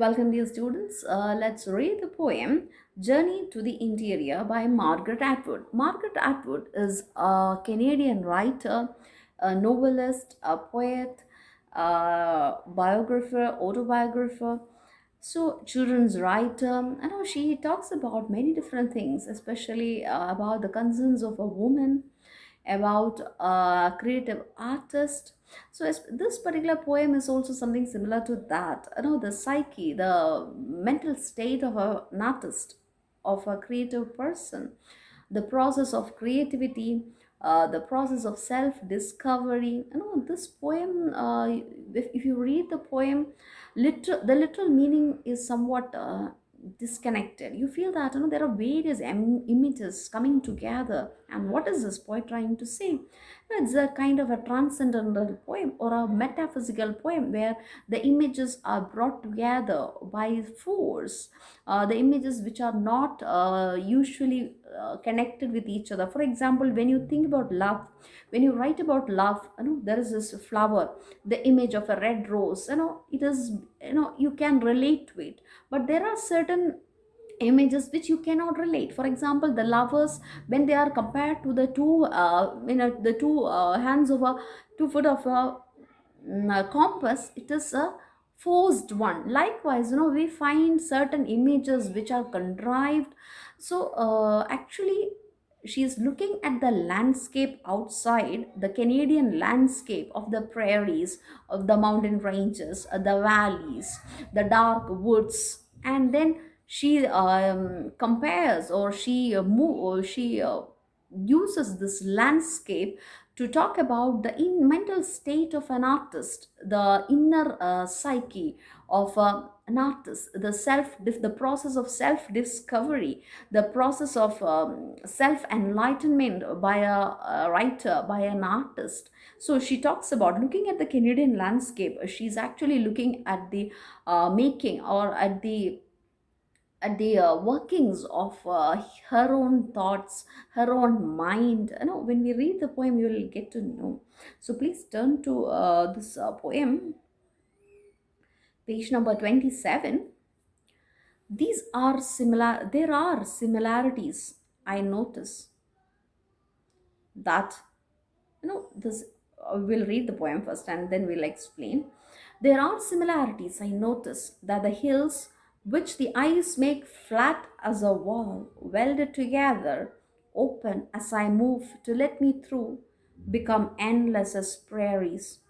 Welcome, dear students. Let's read the poem Journey to the Interior by Margaret Atwood. Margaret Atwood is a Canadian writer, a novelist, a poet, biographer, autobiographer. So, children's writer. I know she talks about many different things, especially about the concerns of a woman, about a creative artist. So this particular poem is also something similar to that. You know, the psyche, the mental state of an artist, of a creative person, the process of creativity, the process of self-discovery. You know, this poem, if you read the poem, the literal meaning is somewhat disconnected. You feel that there are various images coming together, and what is this poet trying to say? It's a kind of a transcendental poem or a metaphysical poem where the images are brought together by force, the images which are not usually connected with each other. For example, when you think about love, when you write about love, there is this flower, the image of a red rose. It is, you can relate to it, but there are certain images which you cannot relate. For example, the lovers, when they are compared to the two the two hands of a 2 foot of a compass, it is a forced one. Likewise, we find certain images which are contrived. So actually, she is looking at the landscape outside, the Canadian landscape of the prairies, of the mountain ranges, the valleys, the dark woods, and then she compares, or she uses this landscape to talk about the mental state of an artist, the inner psyche of an artist, the process of self discovery, the process of self enlightenment by a writer, by an artist. So she talks about looking at the Canadian landscape. She's actually looking at the making, or at the workings of her own thoughts, her own mind. When we read the poem, you will get to know. So please turn to this poem, page number 27. These are similar. There are similarities. I notice that, this. We'll read the poem first, and then we'll explain. There are similarities. I notice that the hills, which the eyes make flat as a wall, welded together, open as I move to let me through, become endless as prairies.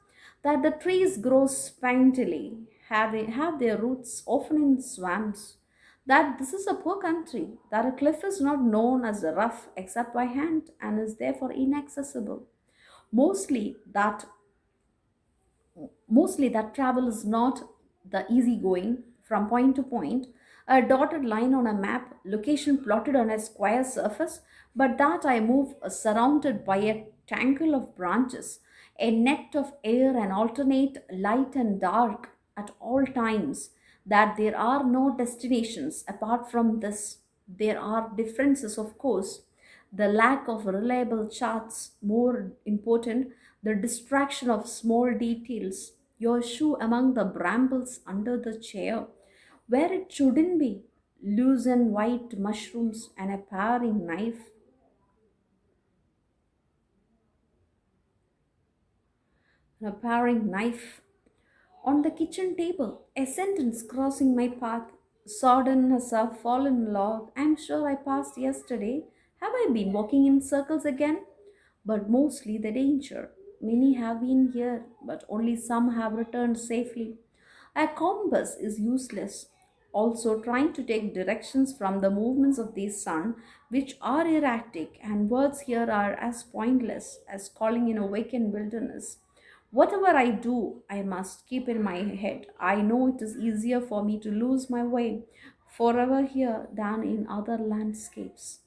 That the trees grow spindily, have their roots often in swamps. That this is a poor country, that a cliff is not known as rough except by hand and is therefore inaccessible. Mostly that Mostly that travel is not the easy going from point to point, a dotted line on a map, location plotted on a square surface, but that I move surrounded by a tangle of branches, a net of air and alternate light and dark at all times, that there are no destinations apart from this. There are differences, of course, the lack of reliable charts, more important, the distraction of small details, your shoe among the brambles under the chair, where it shouldn't be, loose and white mushrooms and a paring knife. A paring knife on the kitchen table, a sentence crossing my path, sodden as a fallen log. I'm sure I passed yesterday. Have I been walking in circles again? But mostly the danger. Many have been here, but only some have returned safely. A compass is useless. Also, trying to take directions from the movements of the sun, which are erratic, and words here are as pointless as calling in a vacant wilderness. Whatever I do, I must keep in my head. I know it is easier for me to lose my way forever here than in other landscapes.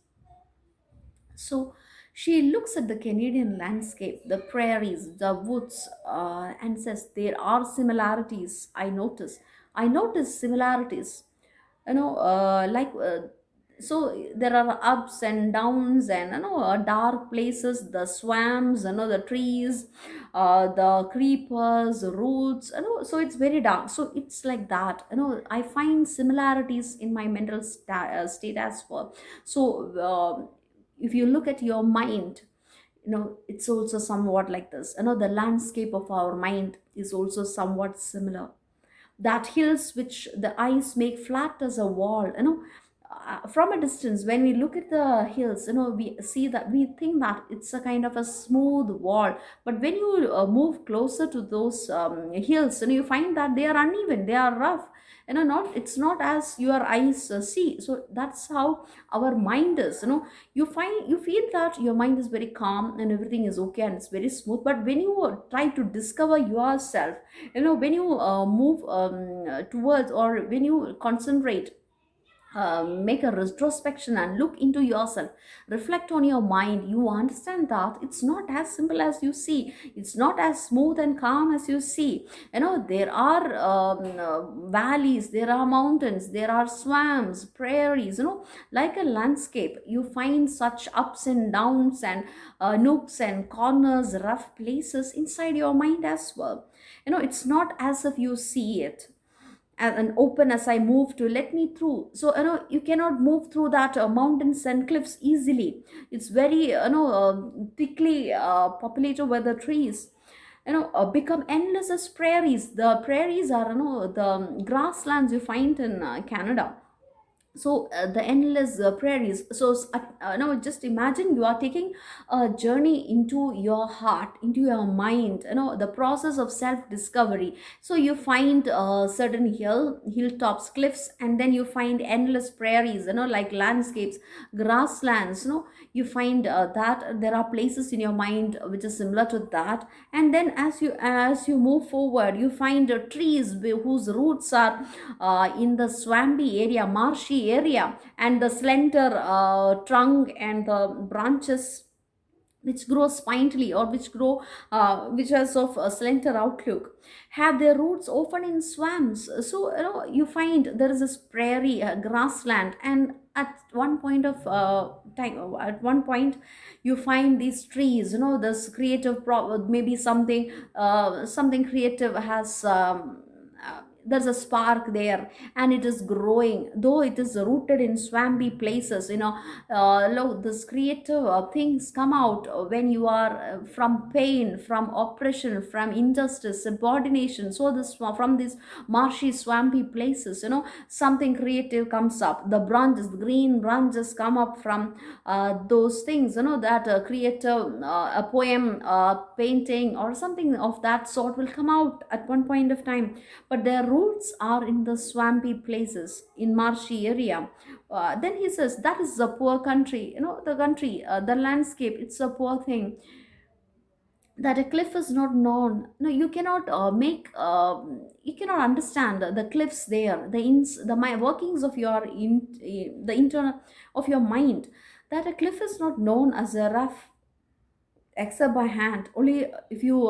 So she looks at the Canadian landscape, the prairies, the woods, and says, there are similarities. I notice. I notice similarities. You know, like So there are ups and downs, and dark places, the swamps, the trees, the creepers, the roots, so it's very dark. So it's like that, I find similarities in my mental state as well. So if you look at your mind, it's also somewhat like this. The landscape of our mind is also somewhat similar. That hills which the eyes make flat as a wall, from a distance when we look at the hills, we see that, we think that it's a kind of a smooth wall. But when you move closer to those hills, you find that they are uneven, they are rough, not, it's not as your eyes see. So that's how our mind is. You feel that your mind is very calm and everything is okay and it's very smooth. But when you try to discover yourself, when you move towards, or when you concentrate, make a retrospection and look into yourself, reflect on your mind, you understand that it's not as simple as you see, it's not as smooth and calm as you see. There are valleys, there are mountains, there are swamps, prairies, like a landscape. You find such ups and downs and nooks and corners, rough places inside your mind as well. It's not as if you see it and open as I move to let me through. So you cannot move through that mountains and cliffs easily. It's very thickly populated with the trees. Become endless as prairies. The prairies are, the grasslands you find in Canada. So the endless prairies. So no, just imagine you are taking a journey into your heart, into your mind, the process of self discovery. So you find certain hilltops, cliffs, and then you find endless prairies, like landscapes, grasslands. You find that there are places in your mind which is similar to that. And then as you move forward, you find trees whose roots are in the swampy area, marshy area, and the slender trunk and the branches which grow spindly, or which has of a slender outlook, have their roots often in swamps. So you find there is this prairie, grassland, and at one point you find these trees, this creative maybe something creative has there's a spark there, and it is growing, though it is rooted in swampy places. Look, this creative things come out when you are from pain, from oppression, from injustice, subordination. So this, from these marshy swampy places, something creative comes up. The branches, the green branches come up from those things, that creative, a poem, painting, or something of that sort will come out at one point of time. But their roots are in the swampy places, in marshy area. Then he says that is a poor country. The country, the landscape, it's a poor thing. That a cliff is not known. No, you cannot you cannot understand the cliffs there, the workings of your the internal of your mind. That a cliff is not known as a rough, except by hand. Only if you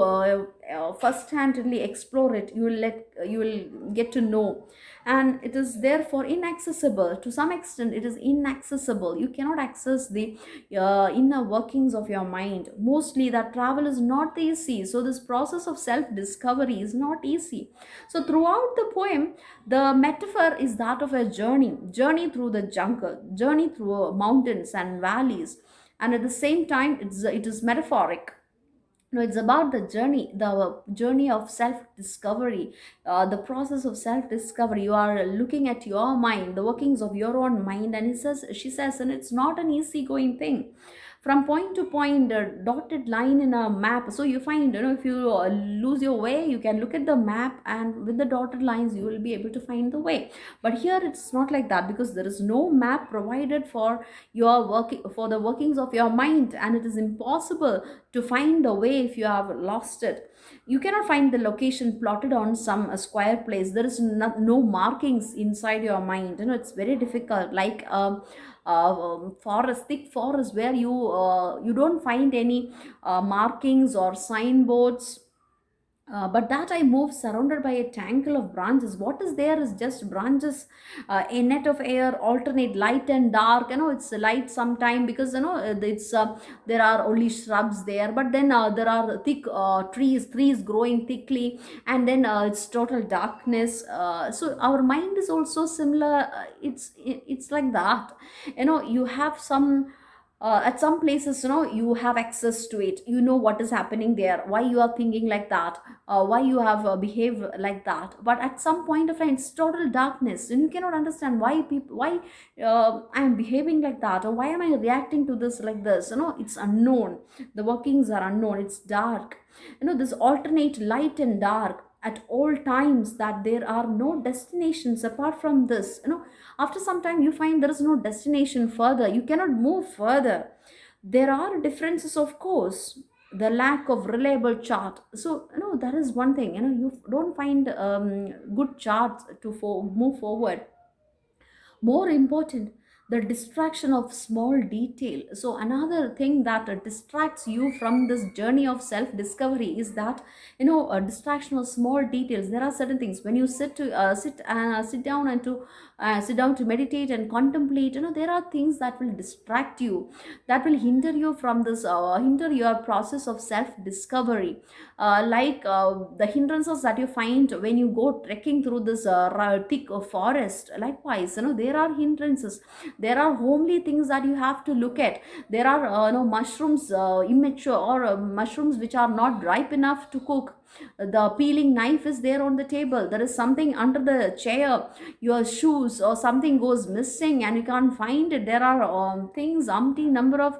first handedly explore it, you will get to know. And it is therefore inaccessible. To some extent it is inaccessible. You cannot access the inner workings of your mind. Mostly that travel is not easy, so this process of self discovery is not easy. So throughout the poem, the metaphor is that of a journey through the jungle, journey through mountains and valleys. And at the same time, it is metaphoric. No, it's about the journey of self discovery, the process of self discovery. You are looking at your mind, the workings of your own mind. And she says, and it's not an easy going thing. From point to point, a dotted line in a map. So you find, if you lose your way, you can look at the map, and with the dotted lines you will be able to find the way. But here it's not like that, because there is no map provided for for the workings of your mind, and it is impossible to find the way if you have lost it. You cannot find the location plotted on some square place. There is no markings inside your mind. It's very difficult, like forest, thick forest, where you don't find any markings or signboards but that I move surrounded by a tangle of branches. What is there is just branches, a net of air, alternate light and dark. It's light sometime because it's there are only shrubs there, but then there are thick trees growing thickly, and then it's total darkness. So our mind is also similar. It's like that. You have some at some places, you have access to it, you know what is happening there, why you are thinking like that, why you have behaved like that. But at some point of time, it's total darkness and you cannot understand why I am behaving like that, or why am I reacting to this like this. It's unknown, the workings are unknown, it's dark. This alternate light and dark at all times, that there are no destinations apart from this. After some time you find there is no destination further, you cannot move further. There are differences, of course, the lack of reliable chart. So that is one thing. You don't find good charts to move forward. More important, the distraction of small detail. So another thing that distracts you from this journey of self discovery is that, a distraction of small details. There are certain things when you sit down and to sit down to meditate and contemplate. There are things that will distract you, that will hinder you from this hinder your process of self discovery, like the hindrances that you find when you go trekking through this thick forest. Likewise, there are hindrances, there are homely things that you have to look at. There are mushrooms, immature, or mushrooms which are not ripe enough to cook. The peeling knife is there on the table, there is something under the chair, your shoes or something goes missing and you can't find it. There are things, umpty number of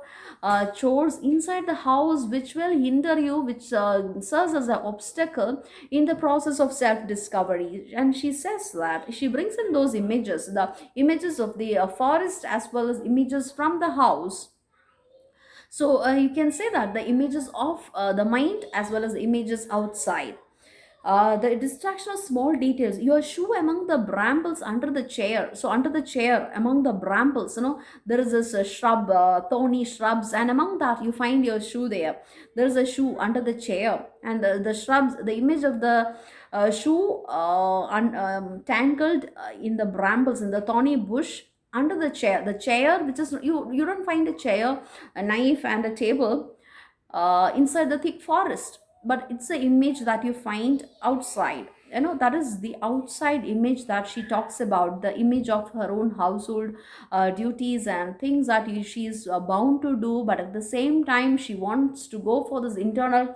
chores inside the house which will hinder you, which serves as an obstacle in the process of self discovery. And she says that she brings in those images, the images of the forest as well as images from the house. So you can say that the images of the mind as well as the images outside. The distraction of small details. Your shoe among the brambles under the chair. So under the chair, among the brambles, there is this shrub, thorny shrubs, and among that you find your shoe there. There is a shoe under the chair, and the shrubs, the image of the shoe tangled in the brambles, in the thorny bush under the chair, which is, you don't find a chair, a knife and a table inside the thick forest, but it's the image that you find outside. That is the outside image that she talks about, the image of her own household duties and things that she's bound to do, but at the same time she wants to go for this internal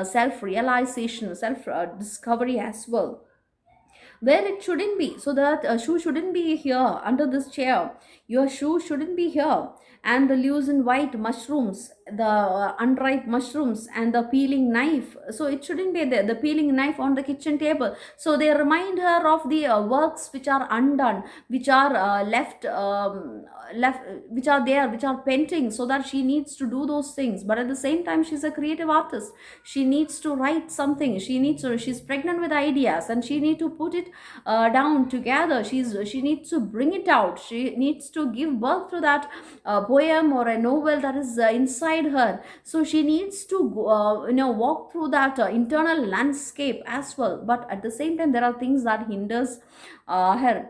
self realization, self discovery as well, where it shouldn't be. So that shoe shouldn't be here under this chair, your shoe shouldn't be here, and the loose and white mushrooms, the unripe mushrooms and the peeling knife, so it shouldn't be there, the peeling knife on the kitchen table. So they remind her of the works which are undone, which are left, which are there, which are pending, so that she needs to do those things. But at the same time, she's a creative artist, she needs to write something, she's pregnant with ideas and she needs to put it down together. She needs to bring it out, she needs to give birth to that poem or a novel that is inside her. So she needs to walk through that internal landscape as well. But at the same time, there are things that hinders her,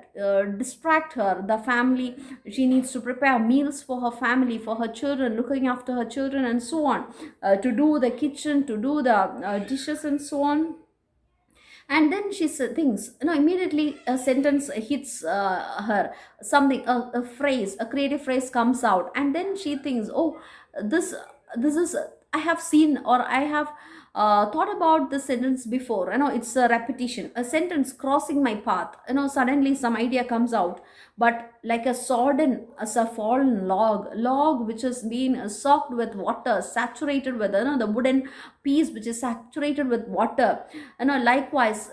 distract her, the family. She needs to prepare meals for her family, for her children, looking after her children and so on, to do the kitchen, to do the dishes and so on. And then she thinks, immediately a sentence hits her, something, a phrase, a creative phrase comes out, and then she thinks, oh, this this is, I have seen, or I have thought about the sentence before. It's a repetition, a sentence crossing my path. Suddenly some idea comes out, but like a sodden, as a fallen log which has been soaked with water, saturated with, the wooden piece which is saturated with water. Likewise,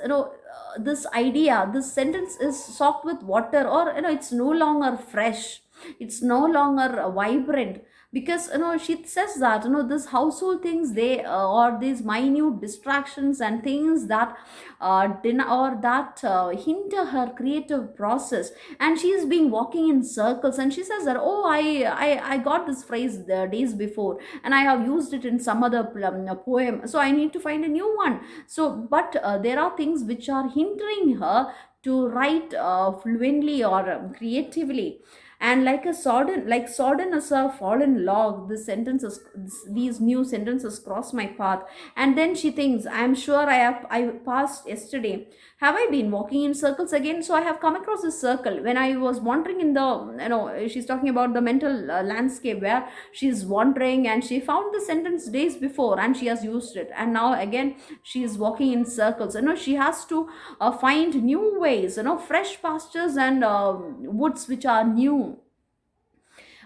this idea, this sentence is soaked with water, or it's no longer fresh, it's no longer vibrant, because she says that this household things, they or these minute distractions and things that or that hinder her creative process, and she's been walking in circles, and she says that, oh, I got this phrase the days before, and I have used it in some other poem, so I need to find a new one. So but there are things which are hindering her to write fluently or creatively. And like a sodden, like sodden as a fallen log, this sentences, these new sentences cross my path. And then she thinks, I'm sure I passed yesterday. Have I been walking in circles again? So I have come across this circle when I was wandering in the, she's talking about the mental landscape where she's wandering, and she found the sentence days before and she has used it, and now again she is walking in circles. She has to find new ways, fresh pastures and woods which are new,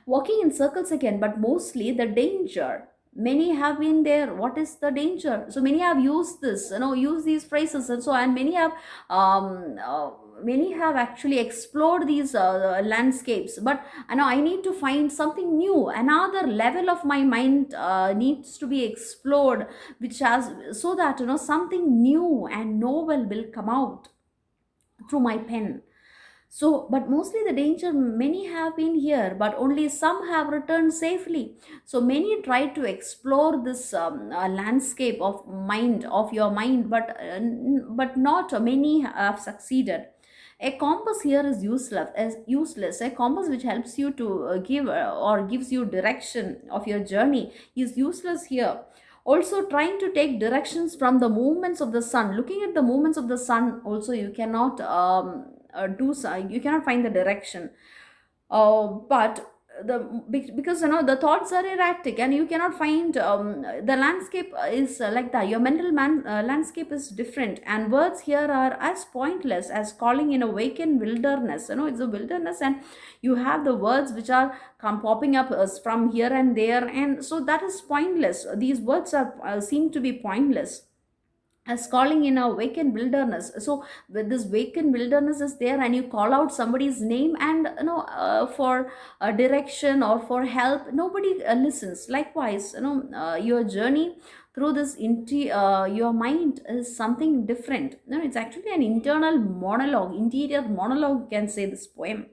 walking in circles again. But mostly the danger, many have been there. What is the danger? So many have used this, use these phrases, and so, and um, uh, many have actually explored these landscapes. But I need to find something new, another level of my mind needs to be explored, which has, so that something new and novel will come out through my pen. So, but mostly the danger, many have been here, but only some have returned safely. So many try to explore this landscape of mind, of your mind, but not many have succeeded. A compass here is useless. A compass which helps you to give or gives you direction of your journey is useless here. Also, trying to take directions from the movements of the sun, looking at the movements of the sun, also you cannot do so, you cannot find the direction. But because the thoughts are erratic, and you cannot find the landscape is like that, your landscape is different, and words here are as pointless as calling in a vacant wilderness. It's a wilderness, and you have the words which are come popping up from here and there, and so that is pointless. These words are seem to be pointless as calling in a vacant wilderness. So with this vacant wilderness is there, and you call out somebody's name, and for direction or for help, nobody listens. Likewise, your journey through this into your mind is something different. It's actually an internal monologue, interior monologue, you can say, this poem.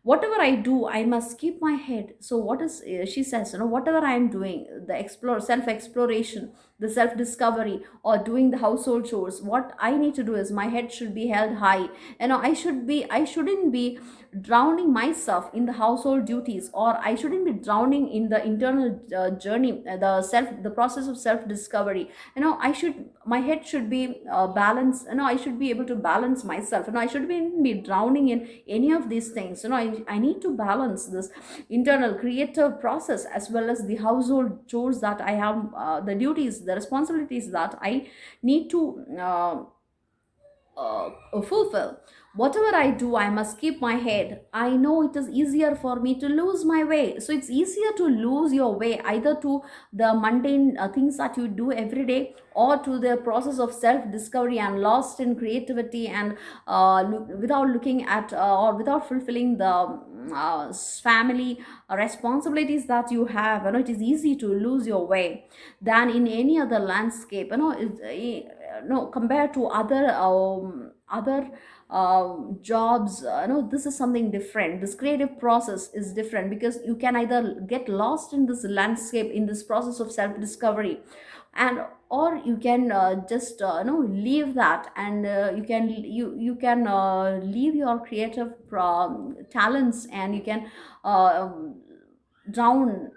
Whatever I do, I must keep my head. So what is she says, whatever I am doing, the explore self exploration, the self discovery, or doing the household chores, what I need to do is my head should be held high. I shouldn't be drowning myself in the household duties, or I shouldn't be drowning in the internal journey, the process of self discovery. My head should be balanced. I should be able to balance myself. I should be drowning in any of these things. I need to balance this internal creative process as well as the household chores that I have, the duties, the responsibilities that I need to fulfill. Whatever I do, I must keep my head. I know it is easier for me to lose my way. So it's easier to lose your way either to the mundane things that you do every day, or to the process of self discovery and lost in creativity, and without looking at or without fulfilling the family responsibilities that you have. It is easy to lose your way than in any other landscape. No, compared to other jobs, this is something different. This creative process is different, because you can either get lost in this landscape, in this process of self discovery, and or you can just leave that, and you can leave your creative talents, and you can drown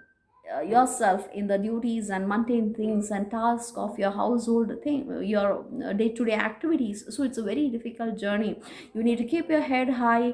yourself in the duties and mundane things and tasks of your household thing, your day-to-day activities. So it's a very difficult journey. You need to keep your head high.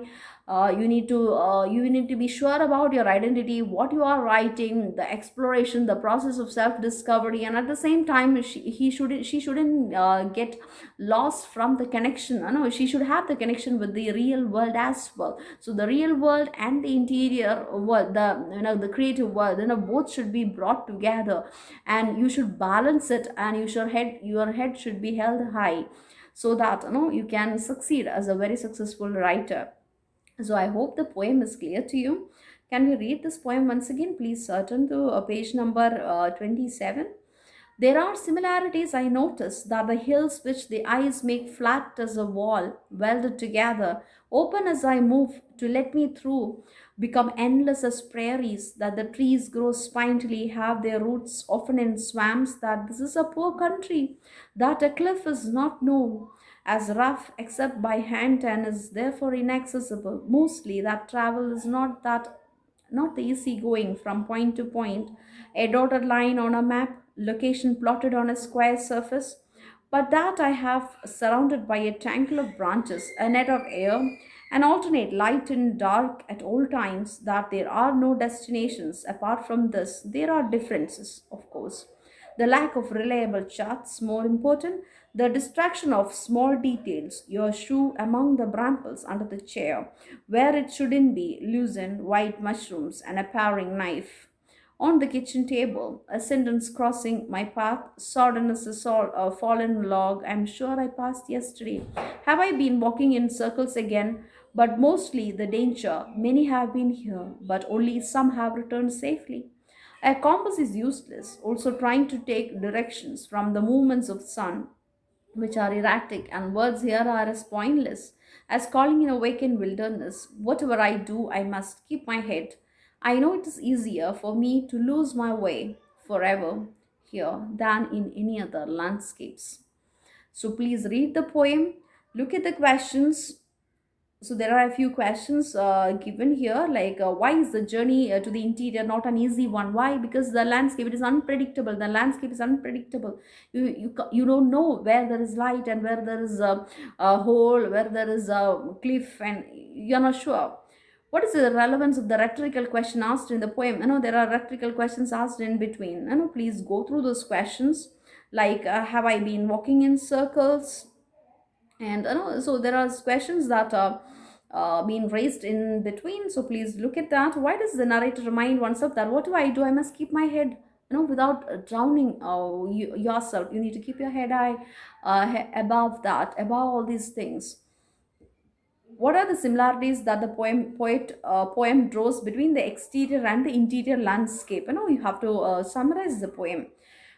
You need to be sure about your identity, what you are writing, the exploration, the process of self-discovery, and at the same time, she shouldn't get lost from the connection. No, she should have the connection with the real world as well. So the real world and the interior world, the creative world, both should be brought together, and you should balance it, and your head should be held high, so that you can succeed as a very successful writer. So I hope the poem is clear to you. Can we read this poem once again? Please turn to page number 27. There are similarities I notice that the hills which the eyes make flat as a wall, welded together, open as I move to let me through, become endless as prairies, that the trees grow spindly, have their roots often in swamps, that this is a poor country, that a cliff is not known as rough except by hand and is therefore inaccessible. Mostly that travel is not easy going from point to point, a dotted line on a map, location plotted on a square surface, but that I have surrounded by a tangle of branches, a net of air, and alternate light and dark at all times, that there are no destinations. Apart from this, there are differences, of course. The lack of reliable charts, more important, the distraction of small details, your shoe among the brambles under the chair, where it shouldn't be, loosened white mushrooms, and a paring knife. On the kitchen table, a sentence crossing my path, sodden as a fallen log, I'm sure I passed yesterday. Have I been walking in circles again? But mostly the danger. Many have been here, but only some have returned safely. A compass is useless, also trying to take directions from the movements of sun, which are erratic, and words here are as pointless as calling in a vacant wilderness. Whatever I do, I must keep my head. I know it is easier for me to lose my way forever here than in any other landscapes. So please read the poem, look at the questions. So there are a few questions given here, like why is the journey to the interior not an easy one? Why? Because the landscape, it is unpredictable. The landscape is unpredictable. You don't know where there is light and where there is a hole, where there is a cliff, and you're not sure. What is the relevance of the rhetorical question asked in the poem? There are rhetorical questions asked in between. Please go through those questions, like have I been walking in circles? And so there are questions that are being raised in between, so please look at that. Why does the narrator remind oneself that what do I do? I must keep my head, without drowning yourself. You need to keep your head high, above that, above all these things. What are the similarities that the poem draws between the exterior and the interior landscape? You have to summarize the poem.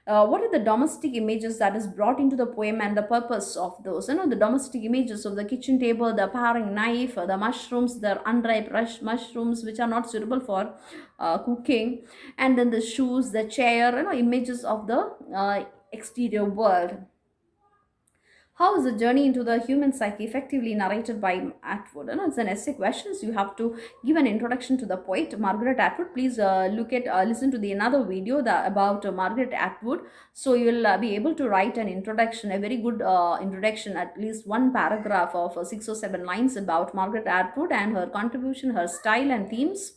What are the domestic images that is brought into the poem and the purpose of those? The domestic images of the kitchen table, the paring knife, the mushrooms, the unripe rush mushrooms which are not suitable for cooking, and then the shoes, the chair, images of the exterior world. How is the journey into the human psyche effectively narrated by Atwood? It's an essay questions. You have to give an introduction to the poet Margaret Atwood. Please listen to the another video about Margaret Atwood. So you will be able to write an introduction, a very good introduction, at least one paragraph of 6 or 7 lines about Margaret Atwood and her contribution, her style and themes,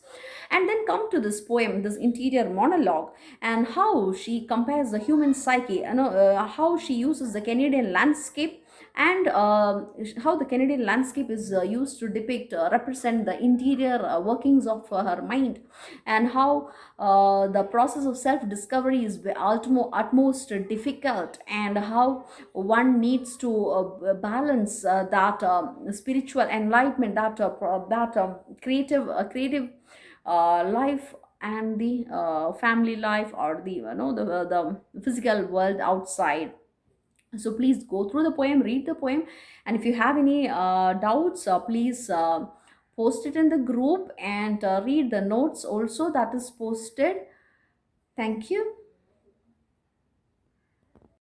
and then come to this poem, this interior monologue, and how she compares the human psyche, how she uses the Canadian landscape, and how the Canadian landscape is used to depict, represent the interior workings of her mind, and how the process of self-discovery is utmost difficult, and how one needs to balance that spiritual enlightenment, that creative life, and the family life, or the physical world outside. So please go through the poem, read the poem, and if you have any doubts, please post it in the group, and read the notes also that is posted. Thank you.